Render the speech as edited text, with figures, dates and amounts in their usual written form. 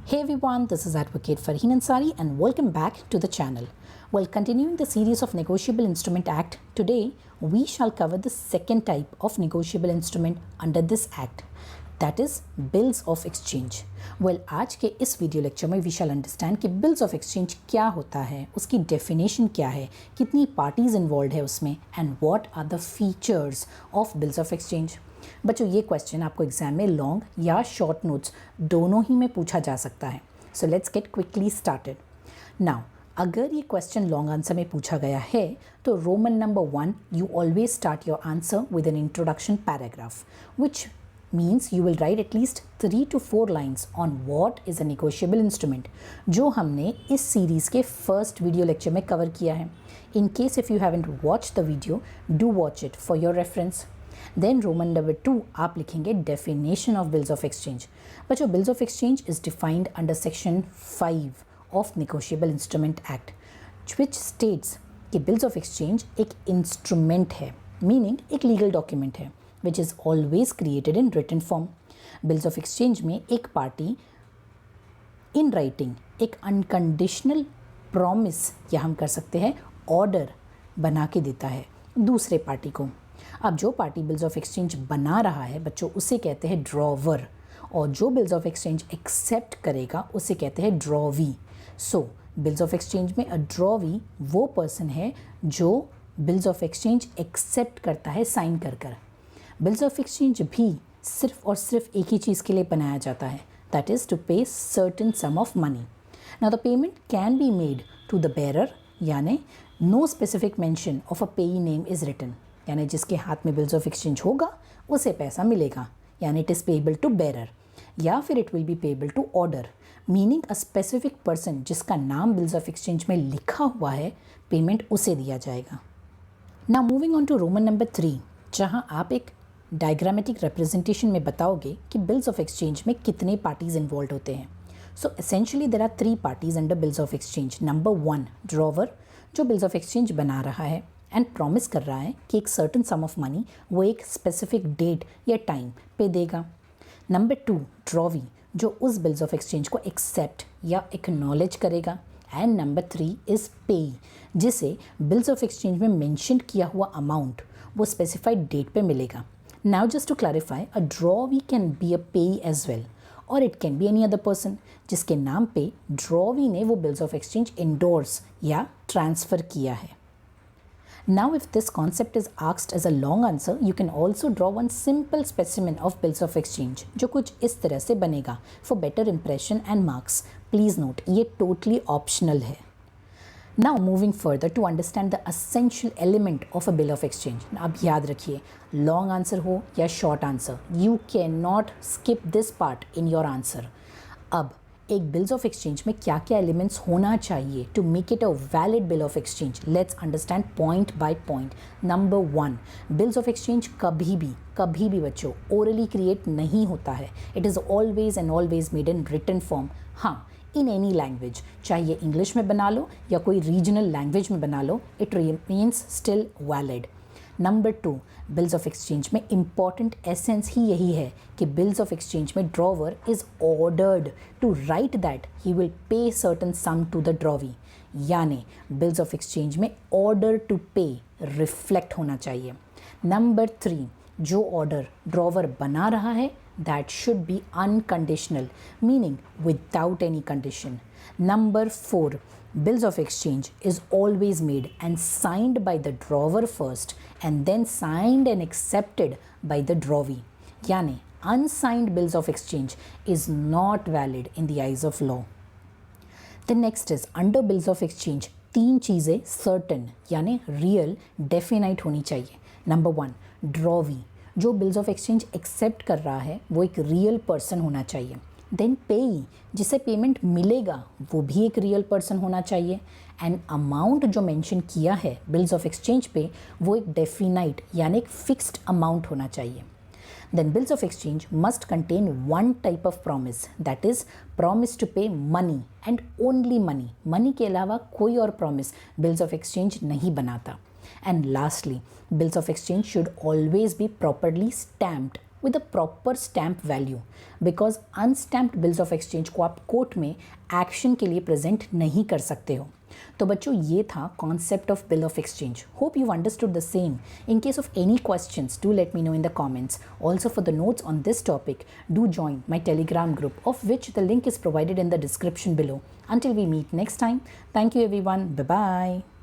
Hey everyone, this is Advocate Farheen Ansari and welcome back to the channel. Well, continuing the series of Negotiable Instrument Act, today we shall cover the second type of negotiable instrument under this act, that is Bills of Exchange. Well, आज के इस video lecture में we shall understand कि Bills of Exchange क्या होता है, उसकी definition क्या है, कितनी parties involved है उसमें and what are the features of Bills of Exchange. बच्चों ये क्वेश्चन आपको एग्जाम में लॉन्ग या शॉर्ट नोट्स दोनों ही में पूछा जा सकता है. So let's get quickly started. Now अगर ये क्वेश्चन लॉन्ग आंसर में पूछा गया है तो Roman number 1 you always start your answer with an introduction paragraph which means you will write at least 3 to 4 lines on what is a negotiable instrument जो हमने इस सीरीज़ के फर्स्ट वीडियो लेक्चर में कवर किया है. In case if you haven't watched the video, do watch it for your reference. Then Roman number 2 आप लिखेंगे definition of bills of exchange. बच्चों bills of exchange is defined under section 5 of negotiable instrument act which states कि bills of exchange एक instrument है, meaning एक legal document है which is always created in written form. bills of exchange में एक party in writing एक unconditional promise या हम कर सकते हैं order बना के देता है दूसरे पार्टी को. अब जो पार्टी बिल्स ऑफ एक्सचेंज बना रहा है बच्चों उसे कहते हैं ड्रॉवर और जो बिल्स ऑफ एक्सचेंज एक्सेप्ट करेगा उसे कहते हैं drawee. So bills of exchange में अ ड्रॉवी वो पर्सन है जो बिल्स ऑफ एक्सचेंज एक्सेप्ट करता है साइन कर कर. बिल्स ऑफ एक्सचेंज भी सिर्फ और सिर्फ एक ही चीज़ के लिए बनाया जाता है, that is to pay certain sum of money. Now the payment can be made to the bearer, यानी no specific mention of a payee name is written, यानी जिसके हाथ में बिल्स ऑफ एक्सचेंज होगा उसे पैसा मिलेगा, यानी it is payable to bearer, या फिर it will be payable to order, meaning a specific person जिसका नाम बिल्स ऑफ एक्सचेंज में लिखा हुआ है पेमेंट उसे दिया जाएगा. Now moving on to Roman number 3 जहां आप एक डायग्रामेटिक रिप्रेजेंटेशन में बताओगे कि बिल्स ऑफ एक्सचेंज में कितने पार्टीज इन्वॉल्व होते हैं. So essentially there are 3 parties under bills of exchange. Number 1 drawer जो बिल्स ऑफ एक्सचेंज बना रहा है एंड प्रॉमिस कर रहा है कि एक सर्टन सम ऑफ मनी वो एक स्पेसिफिक डेट या टाइम पे देगा. नंबर 2 ड्रॉवी जो उस बिल्स ऑफ एक्सचेंज को एक्सेप्ट या एक्नॉलेज करेगा. एंड नंबर 3 इज़ पेई जिसे बिल्स ऑफ एक्सचेंज में मेंशन किया हुआ अमाउंट वो स्पेसिफाइड डेट पे मिलेगा. Now just to clarify, a drawee can be a payee as well और it can be any other person जिसके नाम पे ड्रॉवी ने वो बिल्स ऑफ एक्सचेंज इंडोर्स या ट्रांसफ़र किया है. Now if this concept is asked as a long answer, you can also draw one simple specimen of bills of exchange जो कुछ इस तरह से बनेगा for better impression and marks. Please note ये totally optional है. Now moving further to understand the essential element of a bill of exchange. अब याद रखिए long answer हो या short answer, you cannot skip this part in your answer. अब एक bills of exchange में क्या क्या एलिमेंट्स होना चाहिए to make it a valid bill of exchange. Let's understand point by point. Number 1 bills of exchange कभी भी बच्चों ओरली क्रिएट नहीं होता है. It is always and always made in written form. हाँ, इन एनी लैंग्वेज, चाहे ये English में बना लो या कोई रीजनल लैंग्वेज में बना लो, it remains still valid. Number 2 bills of exchange में इम्पॉर्टेंट एसेंस ही यही है कि बिल्स ऑफ एक्सचेंज में drawer is ordered to write that he will pay certain sum to the drawee, यानी बिल्स ऑफ एक्सचेंज में ऑर्डर टू पे रिफ्लेक्ट होना चाहिए. नंबर 3 जो ऑर्डर ड्रॉवर बना रहा है that should be unconditional, meaning without any condition. Number 4 bills of exchange is always made and signed by the drawer first and then signed and accepted by the drawee, यानी unsigned bills of exchange is not valid in the eyes of law. The next is under bills of exchange 3 चीज़ें certain यानी real definite होनी चाहिए. Number 1 drawee जो bills of exchange accept कर रहा है वो एक real person होना चाहिए. देन पेई जिसे पेमेंट मिलेगा वो भी एक रियल पर्सन होना चाहिए. एंड अमाउंट जो मेंशन किया है बिल्स ऑफ एक्सचेंज पे वो एक डेफिनाइट यानी एक फिक्स्ड अमाउंट होना चाहिए. Then bills of exchange must contain one type of promise, that is promise to pay money and only money. Money के अलावा कोई और प्रॉमिस बिल्स ऑफ एक्सचेंज नहीं बनाता. And lastly bills of exchange should always be properly stamped with a proper stamp value, because unstamped bills of exchange को आप court में action के लिए प्रेजेंट नहीं कर सकते हो। तो बच्चों ये था concept of bill of exchange. Hope you understood the same. In case of any questions do let me know in the comments. Also for the notes on this topic, do join my Telegram group, of which the link is provided in the description below. Until we meet next time, thank you everyone. Bye bye.